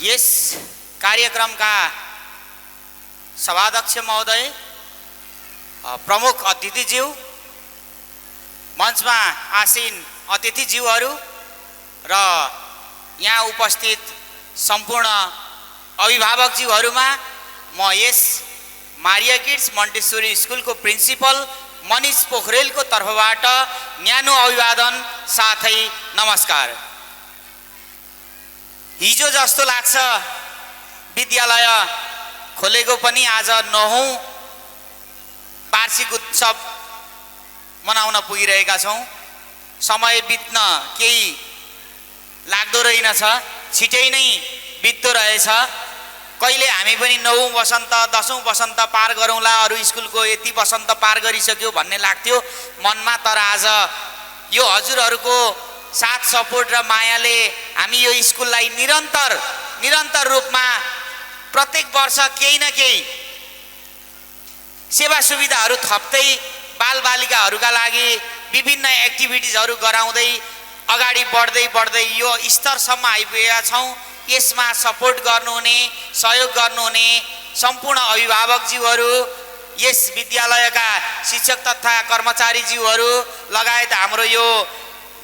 यस कार्यक्रमका सभाध्यक्ष महोदय, प्रमुख अतिथिज्यू, मञ्चमा आसीन अतिथिज्यूहरू र यहाँ उपस्थित सम्पूर्ण अभिभावकज्यूहरूमा म यस मारिया किड्स मोन्टेसोरी स्कुलको प्रिन्सिपल मनिष पोखरेलको तर्फबाट न्यानो अभिवादन साथै नमस्कार। हिजो जस्तो लाग्छ विद्यालय खोलेको पनि आज 9औं वार्षिक उत्सव मनाउन पुगिरहेका छौं। समय बित्न केही लाग्दो रहेनछ, छिटै नै बित्दो रहेछ। कहिले हामी पनि 9औं वसन्त 10औं वसन्त पार गरौँला, अरू स्कुलको यति वसन्त पार गरिसक्यो भन्ने लाग्थ्यो मनमा। तर आज यो हजुरहरूको साथ सपोर्ट र मायाले हामी यो स्कुललाई निरन्तर रूपमा प्रत्येक वर्ष केही न केही सेवा सुविधाहरू थप्दै बालबालिकाहरूका लागि विभिन्न एक्टिभिटिजहरू गराउँदै अगाडि बढ्दै यो स्तरसम्म आइपुगेका छौं। यसमा सपोर्ट गर्नुहुने, सहयोग गर्नुहुने सम्पूर्ण अभिभावकज्यूहरू, यस विद्यालयका शिक्षक तथा कर्मचारीज्यूहरू लगायत हाम्रो यो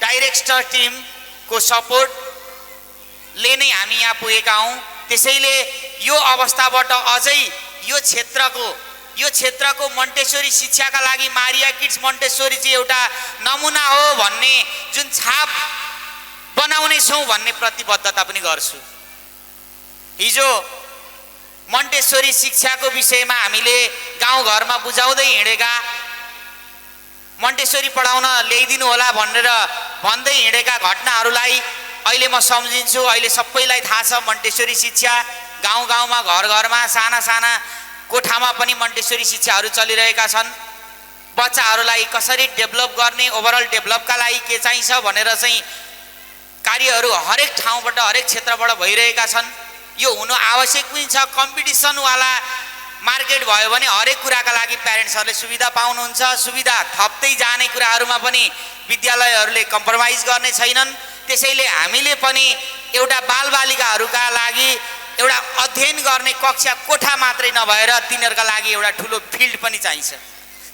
डाइरेक्टर टिमको सपोर्टले नै हामी यहाँ पुगेका हौं। त्यसैले यो अवस्थाबाट अझै यो क्षेत्रको मोन्टेसोरी शिक्षाका लागि मारिया किड्स मोन्टेसोरी चाहिँ एउटा नमुना हो भन्ने जुन छाप बनाउने छौं भन्ने प्रतिबद्धता पनि गर्छु। हिजो मोन्टेसोरी शिक्षाको विषयमा हामीले गाउँघरमा बुझाउँदै हिँडेका, मोन्टेसोरी पढाउन ल्याइदिनु होला भनेर भन्दै हिँडेका घटनाहरूलाई अहिले म सम्झिन्छु। अहिले सबैलाई थाहा छ मोन्टेसोरी शिक्षा गाउँमा घरमा साना कोठामा पनि मोन्टेसोरी शिक्षाहरू चलिरहेका छन्। बच्चाहरूलाई कसरी डेभलप गर्ने, ओभरअल डेभलपका लागि के चाहिन्छ भनेर चाहिँ कार्यहरू हरेक ठाउँबाट हरेक क्षेत्रबाट भइरहेका छन्। यो हुनु आवश्यक पनि छ। कम्पिटिसनवाला मार्केट भयो भने हरेक कुराका लागि प्यारेन्ट्सहरूले सुविधा पाउनुहुन्छ। सुविधा थप्दै जाने कुराहरूमा पनि विद्यालयहरूले कम्प्रोमाइज गर्ने छैनन्। त्यसैले हामीले पनि एउटा बालबालिकाहरूका लागि एउटा अध्ययन गर्ने कक्षा कोठा मात्रै नभएर तिनीहरूका लागि एउटा ठुलो फिल्ड पनि चाहिन्छ,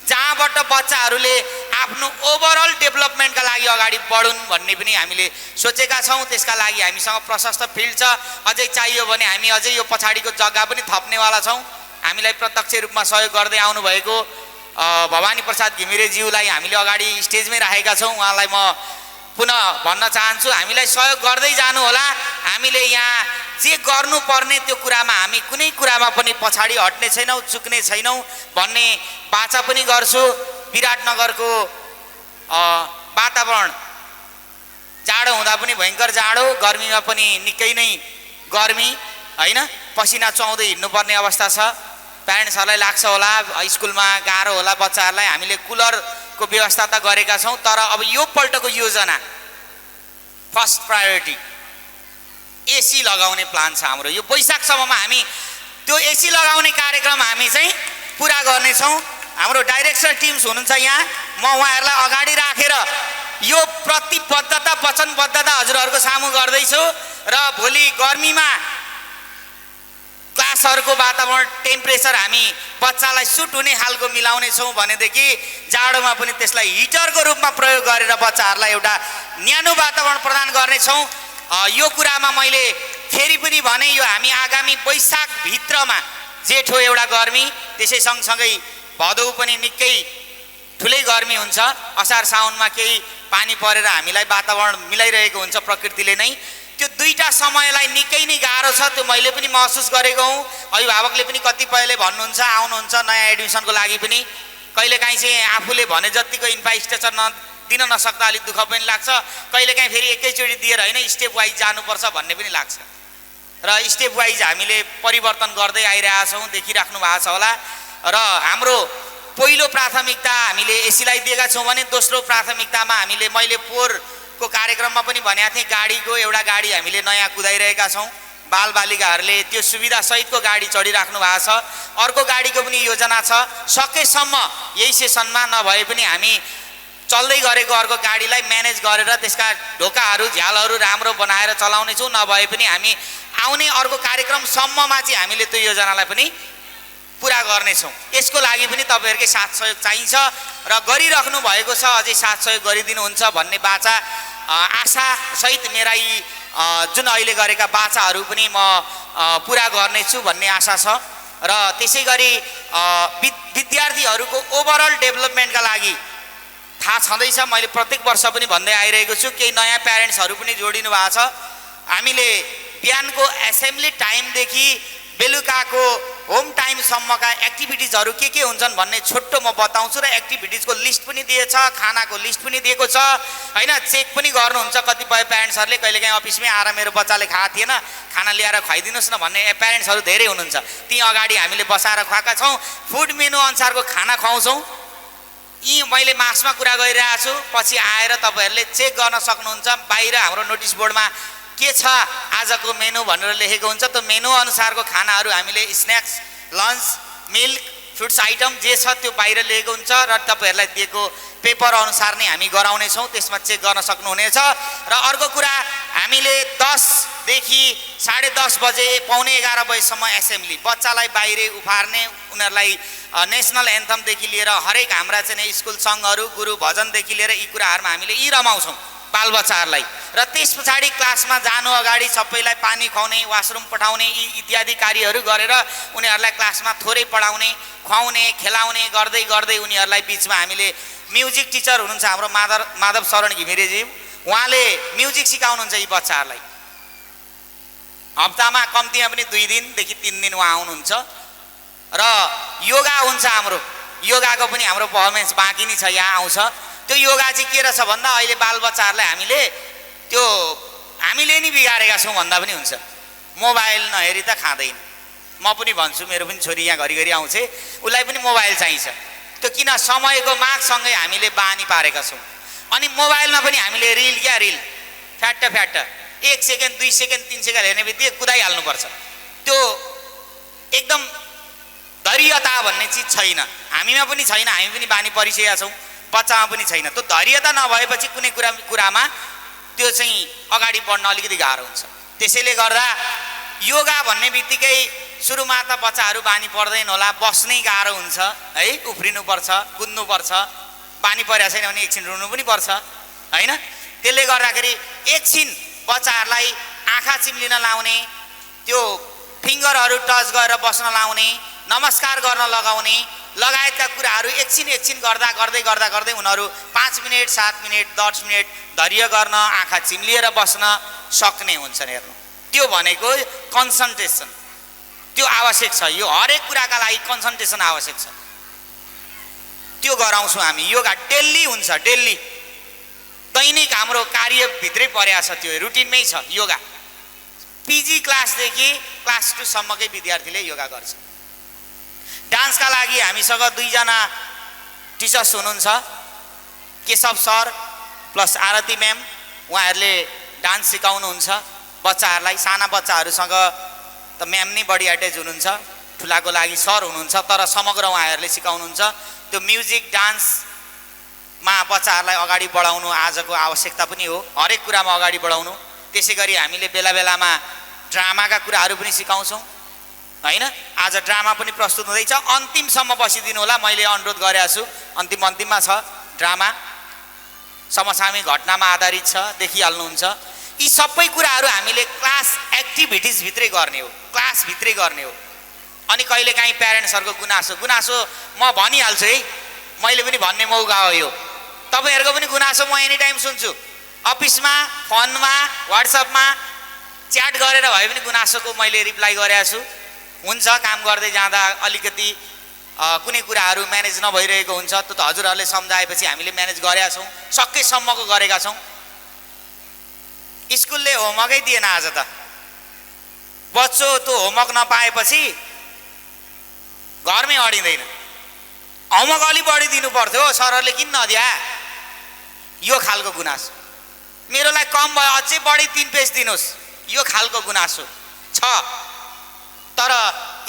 जहाँबाट बच्चाहरूले आफ्नो ओभरअल डेभलपमेन्टका लागि अगाडि बढुन् भन्ने पनि हामीले सोचेका छौं। त्यसका लागि हामीसँग प्रशस्त फिल्ड छ। अझै चाहियो भने हामी अझै यो पछाडिको जग्गा पनि थप्नेवाला छौं। हामीलाई प्रत्यक्ष रूपमा सहयोग गर्दै आउनु भएको भवानी प्रसाद घिमिरेज्यूलाई हामीले अगाडि स्टेजमै राखेका छौं। उहाँलाई म पुनः भन्न चाहन्छु, हामीलाई सहयोग गर्दै जानु होला। हामीले यहाँ जे गर्नुपर्ने त्यो कुरामा हामी कुनै कुरामा पनि पछाडि हट्ने छैनौं, चुक्ने छैनौं भन्ने बाचा पनि गर्छु। विराटनगरको वातावरण जाडो हुँदा पनि भयंकर जाडो, गर्मीमा पनि निकै नै गर्मी, हैन, पसिना चुहाउँदै हिँड्नुपर्ने अवस्था छ। प्यारेन्ट्सहरूलाई लाग्छ होला स्कुलमा गाह्रो होला बच्चाहरूलाई, हामीले कुलरको व्यवस्था त गरेका छौं। तर अब यो पल्टको योजना फर्स्ट प्रायोरिटी एसी लगाउने प्लान छ हाम्रो। यो वैशाखसम्ममा हामी त्यो एसी लगाउने कार्यक्रम हामी चाहिँ पुरा गर्नेछौँ। हाम्रो डाइरेक्टर टिम्स हुनुहुन्छ यहाँ, म उहाँहरूलाई अगाडि राखेर यो प्रतिबद्धता वचनबद्धता हजुरहरूको सामु गर्दैछु। र भोलि गर्मीमा क्लासहरूको वातावरण टेम्परेचर हामी बच्चालाई सुट हुने खालको मिलाउने छौं भनेदेखि जाडोमा पनि त्यसलाई हिटरको रूपमा प्रयोग गरेर बच्चाहरूलाई एउटा न्यानो वातावरण प्रदान गर्नेछौँ। यो कुरामा मैले फेरि पनि भने, यो हामी आगामी वैशाख भित्रमा जेठो एउटा गर्मी, त्यसै सँगसँगै भदौ पनि निकै ठुलै गर्मी हुन्छ। असार साउनमा केही पानी परेर हामीलाई वातावरण मिलाइरहेको हुन्छ प्रकृतिले नै। त्यो दुईटा समयलाई निकै नै गाह्रो छ, त्यो मैले पनि महसुस गरेको हुँ। अभिभावकले पनि कतिपयले भन्नुहुन्छ आउनुहुन्छ नयाँ एडमिसनको लागि पनि, कहिलेकाहीँ चाहिँ आफूले भने जतिको इन्फ्रास्ट्रक्चर दिन नसक्दा अलिक दुःख पनि लाग्छ। कहिलेकाहीँ फेरि एकैचोटि दिएर होइन स्टेप वाइज जानुपर्छ भन्ने पनि लाग्छ। र स्टेप वाइज हामीले परिवर्तन गर्दै आइरहेका छौँ, देखिराख्नु भएको छ होला। र हाम्रो पहिलो प्राथमिकता हामीले एसीलाई दिएका छौँ भने दोस्रो प्राथमिकतामा हामीले मैले पोहोरको कार्यक्रममा पनि भनेको थिएँ, गाडीको एउटा गाडी हामीले नयाँ कुदाइरहेका छौँ। बालबालिकाहरूले त्यो सुविधा सहितको गाडी चढिराख्नु भएको छ। अर्को गाडीको पनि योजना छ। सकेसम्म यही सेसनमा नभए पनि हामी चल्दै गरेको अर्को गाडीलाई म्यानेज गरेर त्यसका ढोकाहरू झ्यालहरू राम्रो बनाएर चलाउने छौँ। नभए पनि हामी आउने अर्को कार्यक्रमसम्ममा चाहिँ हामीले त्यो योजनालाई पनि पुरा गर्नेछौँ। यसको लागि पनि तपाईँहरूकै साथ सहयोग चाहिन्छ र गरिराख्नु भएको छ, अझै साथ सहयोग गरिदिनुहुन्छ भन्ने बाचा आशासहित मेरा यी जुन अहिले गरेका बाचाहरू पनि म पुरा गर्नेछु भन्ने आशा छ। र त्यसै गरी विद्यार्थीहरूको ओभरअल डेभलपमेन्टका लागि थाहा छँदैछ, मैले प्रत्येक वर्ष पनि भन्दै आइरहेको छु, केही नयाँ प्यारेन्ट्सहरू पनि जोडिनु भएको छ। हामीले बिहानको एसेम्ब्ली टाइमदेखि बेलुकाको होम टाइमसम्मका एक्टिभिटिजहरू के हुन्छन् भन्ने छोटो म बताउँछु र एक्टिभिटिजको लिस्ट पनि दिएछ, खानाको लिस्ट पनि दिएको छ हैन। चेक पनि गर्नुहुन्छ कतिपय प्यारेन्ट्सहरूले, कहिलेकाहीँ अफिसमै आएर मेरो बच्चाले खाएको थिएन, खाना ल्याएर खुवाइदिनुहोस् न भन्ने प्यारेन्ट्सहरू धेरै हुनुहुन्छ। ती अगाडि हामीले बसाएर खुवाएका छौँ, फुड मेनु अनुसारको खाना खुवाउँछौँ। यी मैले मासमा कुरा गरिरहेको छु, पछि आएर तपाईँहरूले चेक गर्न सक्नुहुन्छ। बाहिर हाम्रो नोटिस बोर्डमा के छ आजको मेनु भनेर लेखेको हुन्छ, त्यो मेनु अनुसारको खानाहरू हामीले snacks, lunch, milk, fruits item जे छ त्यो बाहिर लेखेको हुन्छ र तपाईँहरूलाई दिएको पेपर अनुसार नै हामी गराउनेछौँ, त्यसमा चेक गर्न सक्नुहुनेछ। र अर्को कुरा, हामीले 10 देखि 10:30 बजे पौने 11 बजेसम्म एसेम्ब्ली, बच्चालाई बाहिर उफार्ने, उनीहरूलाई नेसनल एन्थमदेखि लिएर हरेक हाम्रा चाहिँ स्कुल सङ्घहरू, गुरु भजनदेखि लिएर यी कुराहरूमा हामीले यी रमाउँछौँ बालबच्चाहरूलाई। र त्यस पछाडि क्लासमा जानु अगाडि सबैलाई पानी खुवाउने, वासरुम पठाउने, यी इत्यादि कार्यहरू गरेर उनीहरूलाई क्लासमा थोरै पढाउने, खुवाउने, खेलाउने गर्दै गर्दै उनीहरूलाई बिचमा हामीले म्युजिक टिचर हुनुहुन्छ हाम्रो माधव शरण घिमिरेजी, उहाँले म्युजिक सिकाउनुहुन्छ यी बच्चाहरूलाई। हप्तामा कम्तीमा पनि 2 दिनदेखि 3 दिन उहाँ आउनुहुन्छ। र योगा हुन्छ हाम्रो, योगाको पनि हाम्रो पर्फर्मेन्स बाँकी नै छ, यहाँ आउँछ। त्यो योगा चाहिँ के रहेछ भन्दा अहिले बालबच्चाहरूलाई हामीले नि बिगारेका छौँ भन्दा पनि हुन्छ। मोबाइल नहेरी त खाँदैन। म पनि भन्छु, मेरो पनि छोरी यहाँ घरिघरि आउँछ, उसलाई पनि मोबाइल चाहिन्छ। त्यो किन समयको मागसँगै हामीले बानी पारेका छौँ। अनि मोबाइलमा पनि हामीले रिल फ्याट्ट 1 सेकेन्ड 2 सेकेन्ड 3 सेकेन्ड हेर्ने बित्तिकै कुदाइहाल्नुपर्छ। त्यो एकदम धैर्यता भन्ने चिज छैन, हामीमा पनि छैन, हामी पनि बानी परिसकेका छौँ, बच्चामा पनि छैन। त्यो धैर्यता नभएपछि कुनै कुरामा त्यो चाहिँ अगाडि बढ्न अलिकति गाह्रो हुन्छ। त्यसैले गर्दा योगा भन्ने बित्तिकै सुरुमा त बच्चाहरू बानी पर्दैन होला, बस्नै गाह्रो हुन्छ है, उफ्रिनुपर्छ, कुद्नुपर्छ, बानी परेको छैन भने एकछिन रुनु पनि पर्छ हैन। त्यसले गर्दाखेरि एकछिन बच्चाहरूलाई आँखा चिम्लिन लाउने, त्यो फिङ्गरहरू टच गरेर बस्न लाउने, नमस्कार गर्न लगाउने लगायतका कुराहरू एकछिन गर्दै उनीहरू 5 मिनट 7 मिनट 10 मिनट धैर्य गर्न, आँखा चिम्लिएर बस्न सक्ने हुन्छन्। हेर्नु, त्यो भनेको कन्सन्ट्रेसन, त्यो आवश्यक छ। यो हरेक कुराका लागि कन्सन्ट्रेसन आवश्यक छ, त्यो गराउँछौँ हामी। योगा डेली हुन्छ, डेली दैनिक हाम्रो कार्यभित्रै परेको छ, त्यो रुटिनमै छ योगा। पिजी क्लासदेखि क्लास 2 सम्मकै विद्यार्थीले योगा गर्छ। डान्सका लागि हामीसँग 2 जना टिचर्स हुनुहुन्छ, केशव सर प्लस आरती म्याम, उहाँहरूले डान्स सिकाउनुहुन्छ बच्चाहरूलाई। साना बच्चाहरूसँग त म्याम नै बढी एट्याच हुनुहुन्छ, ठुलाको लागि सर हुनुहुन्छ, तर समग्र उहाँहरूले सिकाउनुहुन्छ। त्यो म्युजिक डान्समा बच्चाहरूलाई अगाडि बढाउनु आजको आवश्यकता पनि हो, हरेक कुरामा अगाडि बढाउनु। त्यसै गरी हामीले बेला बेलामा ड्रामाका कुराहरू पनि सिकाउँछौँ हैन। आज ड्रामा पनि प्रस्तुत हुँदैछ, अन्तिमसम्म बसिदिनु होला, मैले अनुरोध गरेको छु। अन्तिममा छ ड्रामा, समसामयिक घटनामा आधारित छ, देखिहाल्नुहुन्छ। यी सबै कुराहरू हामीले क्लास एक्टिभिटिज भित्रै गर्ने हो, क्लास भित्रै गर्ने हो। अनि कहिलेकाहीँ प्यारेन्ट्सहरूको गुनासो म भनिहाल्छु है, मैले पनि भन्ने मौका हो यो। तपाईँहरूको पनि गुनासो म एनी टाइम सुन्छु, अफिसमा, फोनमा, व्हाट्सएपमा च्याट गरेर भए पनि गुनासोको मैले रिप्लाई गरेको छु। हुन्छ, काम गर्दै जाँदा अलिकति कुनै कुराहरू म्यानेज नभइरहेको हुन्छ, त्यो त हजुरहरूले सम्झाएपछि हामीले म्यानेज गरेका छौँ, सकेसम्मको गरेका छौँ। स्कुलले होमवर्कै दिएन आज त, बच्चो त्यो होमवर्क नपाएपछि घरमै अडिँदैन। होमवर्क अलि बढी दिनु पर्थ्यो, सरहरूले किन नदिया, यो खालको गुनासो। मेरो लागि कम भयो, अझै बढी 3 पेज दिनुहोस्, यो खालको गुनासो छ। तर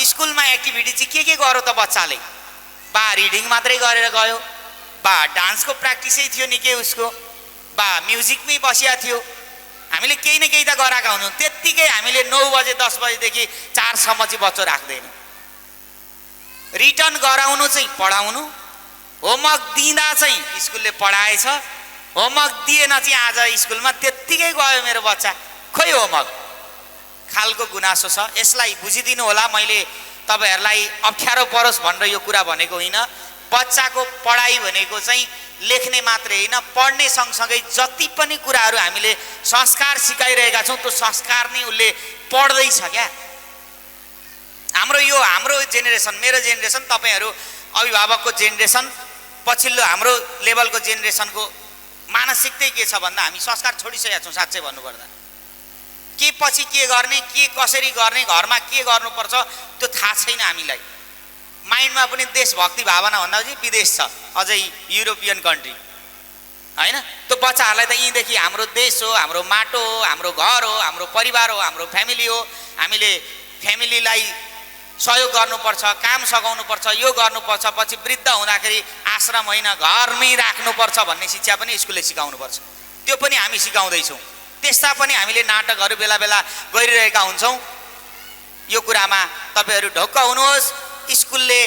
स्कुलमा एक्टिभिटी चाहिँ के गर्यो त बच्चाले? रिडिङ मात्रै गरेर गयो, बा डान्सको प्र्याक्टिसै थियो नि के उसको, बा म्युजिकमै बसिया थियो। हामीले केही न केही त गराएका हुन्छौँ। त्यत्तिकै हामीले 9 बजे 10 बजेदेखि 4 चाहिँ बच्चो राख्दैन। रिटर्न गराउनु चाहिँ पढाउनु, होमवर्क दिँदा चाहिँ स्कुलले पढाएछ, होमवर्क दिएन चाहिँ आज स्कुलमा त्यत्तिकै गयो मेरो बच्चा, खोइ होमवर्क खालको गुनासो छ। यसलाई बुझिदिनु होला। मैले तपाईँहरूलाई अप्ठ्यारो परोस् भनेर यो कुरा भनेको होइन। बच्चाको पढाइ भनेको चाहिँ लेख्ने मात्रै होइन, पढ्ने सँगसँगै जति पनि कुराहरू हामीले संस्कार सिकाइरहेका छौँ त्यो संस्कार नै उसले पढ्दैछ क्या। हाम्रो जेनेरेसन, मेरो जेनेरेसन, तपाईँहरू अभिभावकको जेनेरेसन, पछिल्लो हाम्रो लेभलको जेनेरेसनको मानसिकता के छ भन्दा हामी संस्कार छोडिसकेका छौँ। साँच्चै भन्नुपर्दा के पछि के गर्ने, के कसरी गर्ने, घरमा के गर्नुपर्छ त्यो थाहा छैन हामीलाई। माइन्डमा पनि देशभक्ति भावना भन्दा चाहिँ विदेश छ, अझै युरोपियन कन्ट्री होइन। त्यो बच्चाहरूलाई त यहीँदेखि हाम्रो देश हो, हाम्रो माटो हो, हाम्रो घर हो, हाम्रो परिवार हो, हाम्रो फ्यामिली हो, हामीले फ्यामिलीलाई सहयोग गर्नुपर्छ, काम सघाउनुपर्छ, यो गर्नुपर्छ, पछि वृद्ध हुँदाखेरि आश्रम होइन घरमै राख्नुपर्छ भन्ने शिक्षा पनि स्कुलले सिकाउनुपर्छ। त्यो पनि हामी सिकाउँदैछौँ। त्यस्ता पनि हामीले नाटकहरू बेला बेला गरिरहेका हुन्छौँ। यो कुरामा तपाईँहरू ढुक्क हुनुहोस्। स्कुलले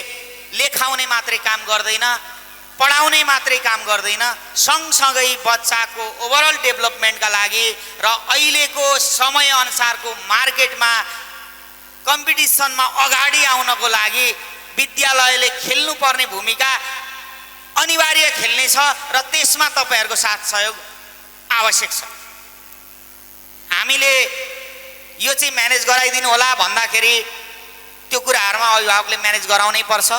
लेखाउने मात्रै काम गर्दैन, पढाउने मात्रै काम गर्दैन, सँगसँगै बच्चाको ओभरअल डेभलपमेन्टका लागि र अहिलेको समयअनुसारको मार्केटमा कम्पिटिसनमा अगाडि आउनको लागि विद्यालयले खेल्नुपर्ने भूमिका अनिवार्य खेल्ने छ र त्यसमा तपाईँहरूको साथ सहयोग आवश्यक छ। हामीले यो चाहिँ म्यानेज गराइदिनु होला भन्दाखेरि त्यो कुराहरूमा अभिभावकले म्यानेज गराउनै पर्छ।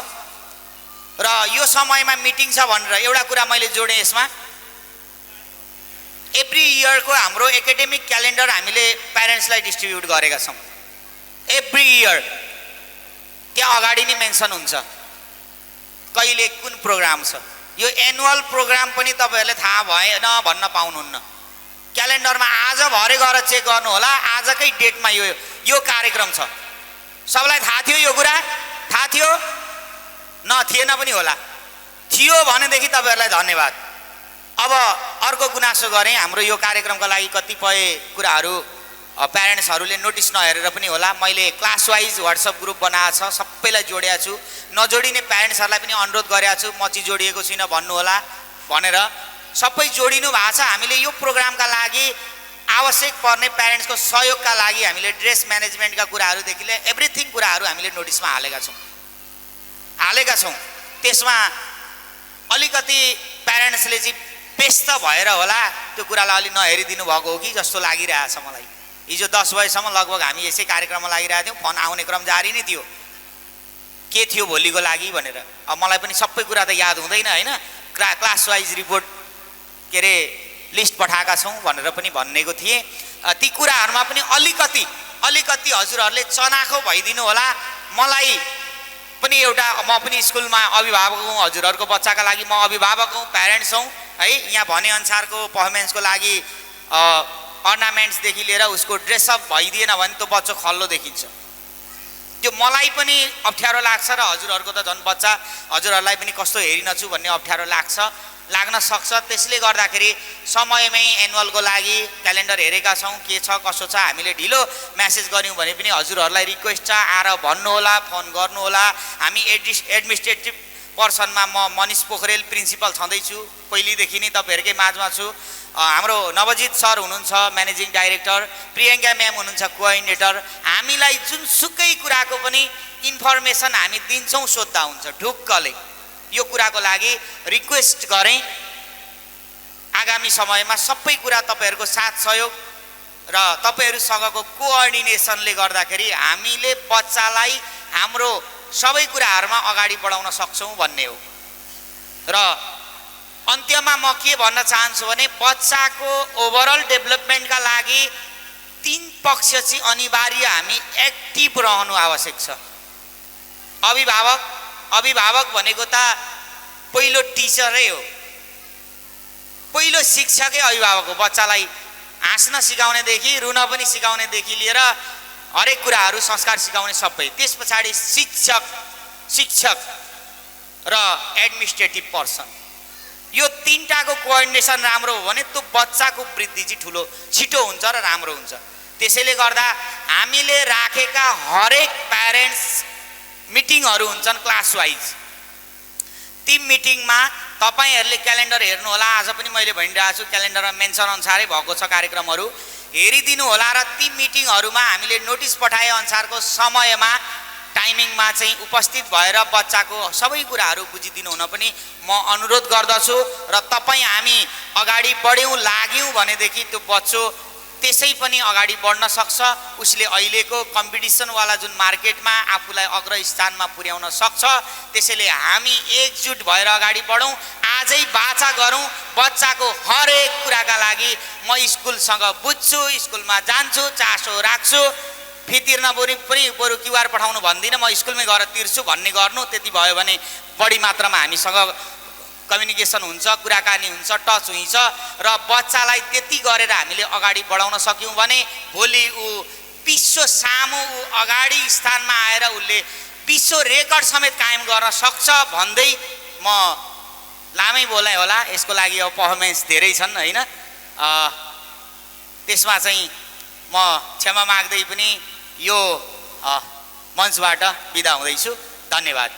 र यो समयमा मिटिङ छ भनेर एउटा कुरा मैले जोडेँ यसमा, एभ्री इयरको हाम्रो एकाडेमिक क्यालेन्डर हामीले प्यारेन्ट्सलाई डिस्ट्रिब्युट गरेका छौँ। एभ्री इयर त्यहाँ अगाडि नै मेन्सन हुन्छ कहिले कुन प्रोग्राम छ। यो एनुअल प्रोग्राम पनि तपाईँहरूले थाहा भएन भन्न पाउनुहुन्न। क्यालेन्डरमा आज भरे गएर चेक गर्नु होला, आजकै डेटमा यो कार्यक्रम छ। सबलाई थाहा थियो यो कुरा? थाहा थियो? थिएन पनि होला। थियो भनेदेखि तपाईँहरूलाई धन्यवाद। अब अर्को गुनासो गरेँ, हाम्रो यो कार्यक्रमका लागि कतिपय कुराहरू प्यारेन्ट्सहरूले नोटिस नहेरेर पनि होला। मैले क्लास वाइज व्हाट्सएप ग्रुप बनाएको छ, सबैलाई जोडेको छु। नजोडिने प्यारेन्ट्सहरूलाई पनि अनुरोध गरेको छु, म चाहिँ जोडिएको छुइनँ भन्नु होला भनेर। सबै जोडिनु भएको छ। हामीले यो प्रोग्रामका लागि आवश्यक पर्ने प्यारेन्ट्सको सहयोगका लागि हामीले ड्रेस म्यानेजमेन्टका कुराहरूदेखि लिएर एभ्रिथिङ कुराहरू हामीले नोटिसमा हालेका छौँ। त्यसमा अलिकति प्यारेन्ट्सले चाहिँ व्यस्त भएर होला त्यो कुरालाई अलि नहेरिदिनु भएको हो कि जस्तो लागिरहेछ मलाई। हिजो 10 बजेसम्म लगभग हामी यसै कार्यक्रममा लागिरहेको थियौँ। फोन आउने क्रम जारी नै थियो, के थियो भोलिको लागि भनेर। अब मलाई पनि सबै कुरा त याद हुँदैन होइन। क्लास वाइज रिपोर्ट के अरे लिस्ट पठाएका छौँ भनेर पनि भनेको थिएँ। ती कुराहरूमा पनि अलिकति हजुरहरूले चनाखो भइदिनु होला। मलाई पनि एउटा, म पनि स्कुलमा अभिभावक हुँ, हजुरहरूको बच्चाका लागि म अभिभावक हुँ, प्यारेन्ट्स हौँ है। यहाँ भनेअनुसारको पर्फर्मेन्सको लागि अर्नामेन्ट्सदेखि लिएर उसको ड्रेसअप भइदिएन भने त्यो बच्चो खल्लो देखिन्छ। त्यो मलाई पनि अप्ठ्यारो लाग्छ र हजुरहरूको त झन् बच्चा, हजुरहरूलाई पनि कस्तो हेरिनछु भन्ने अप्ठ्यारो लाग्न सक्छ। त्यसले गर्दाखेरि समयमै एनुअलको लागि क्यालेन्डर हेरेका छौँ, के छ कसो छ। हामीले ढिलो म्यासेज गऱ्यौँ भने पनि हजुरहरूलाई रिक्वेस्ट छ, आएर भन्नु होला, फोन गर्नु होला। हामी एडमिनिस्ट्रेटिभ पर्सनमा म मनिष पोखरेल प्रिन्सिपल छँदैछु, पहिलेदेखि नै तपाईँहरूकै माझमा छु। हाम्रो नवजित सर हुनुहुन्छ म्यानेजिङ डाइरेक्टर, प्रियङ्का म्याम हुनुहुन्छ कोअर्डिनेटर। हामीलाई जुनसुकै कुराको पनि इन्फर्मेसन हामी दिन्छौँ, सोद्धा हुन्छ ढुक्कले। यो कुराको लागि रिक्वेस्ट गरेँ। आगामी समयमा सबै कुरा तपाईँहरूको साथ सहयोग र तपाईँहरूसँगको कोअर्डिनेसनले गर्दाखेरि हामीले बच्चालाई हाम्रो सबै कुराहरूमा अगाडि बढाउन सक्छौँ भन्ने हो। र अन्त्यमा म के भन्न चाहन्छु भने बच्चाको ओभरअल डेभलपमेन्टका लागि 3 पक्ष चाहिँ अनिवार्य हामी एक्टिभ रहनु आवश्यक छ। अभिभावक भनेको त पहिलो टिचरै हो, पहिलो शिक्षकै अभिभावक हो। बच्चालाई हाँस्न सिकाउनेदेखि रुन पनि सिकाउनेदेखि लिएर हरेक कुराहरू संस्कार सिकाउने सबै। त्यस पछाडि शिक्षक र एडमिनिस्ट्रेटिभ पर्सन, यो तीनटाको कोअर्डिनेसन राम्रो हो भने त्यो बच्चाको वृद्धि चाहिँ ठुलो छिटो हुन्छ र राम्रो हुन्छ। त्यसैले गर्दा हामीले राखेका हरेक प्यारेन्ट्स मिटिङहरू हुन्छन् क्लास वाइज। ती मिटिङमा तपाईहरूले क्यालेन्डर हेर्नु होला, आज पनि मैले भनिरहेको छु क्यालेन्डरमा मेन्सन अनुसारै भएको छ कार्यक्रमहरू, हेरिदिनु होला र ती मिटिङहरूमा हामीले नोटिस पठाए अनुसारको समयमा टाइमिङमा चाहिँ उपस्थित भएर बच्चाको सबै कुराहरू बुझिदिनु हुन पनि म अनुरोध गर्दछु। र तपाईँ हामी अगाडि बढ्यौँ लाग्यौँ भनेदेखि त्यो बच्चो त्यसै पनि अगाडि बढ्न सक्छ, उसले अहिलेको कम्पिटिसनवाला जुन मार्केटमा आफूलाई अग्रस्थानमा पुर्याउन सक्छ। त्यसैले हामी एकजुट भएर अगाडि बढौँ, आजै बाचा गरौँ। बच्चाको हरेक कुराका लागि म स्कुलसँग बुझ्छु, स्कुलमा जान्छु, चासो राख्छु, फी तिर्न बरु क्युआर पठाउनु भन्दिनँ, म स्कुलमै गएर तिर्छु भन्ने गर्नु। त्यति भयो भने बढी मात्रामा हामीसँग कम्युनिकेसन हुन्छ, कुराकानी हुन्छ, टच हुन्छ र बच्चालाई त्यति गरेर हामीले अगाडि बढाउन सक्यौँ भने भोलि ऊ विश्व सामु ऊ अगाडि स्थानमा आएर उसले विश्व रेकर्ड समेत कायम गर्न सक्छ भन्दै म लामै बोलाएँ होला। यसको लागि अब पर्फर्मेन्स धेरै छन् होइन, त्यसमा चाहिँ म क्षमा माग्दै पनि यो मञ्चबाट बिदा हुँदैछु। धन्यवाद।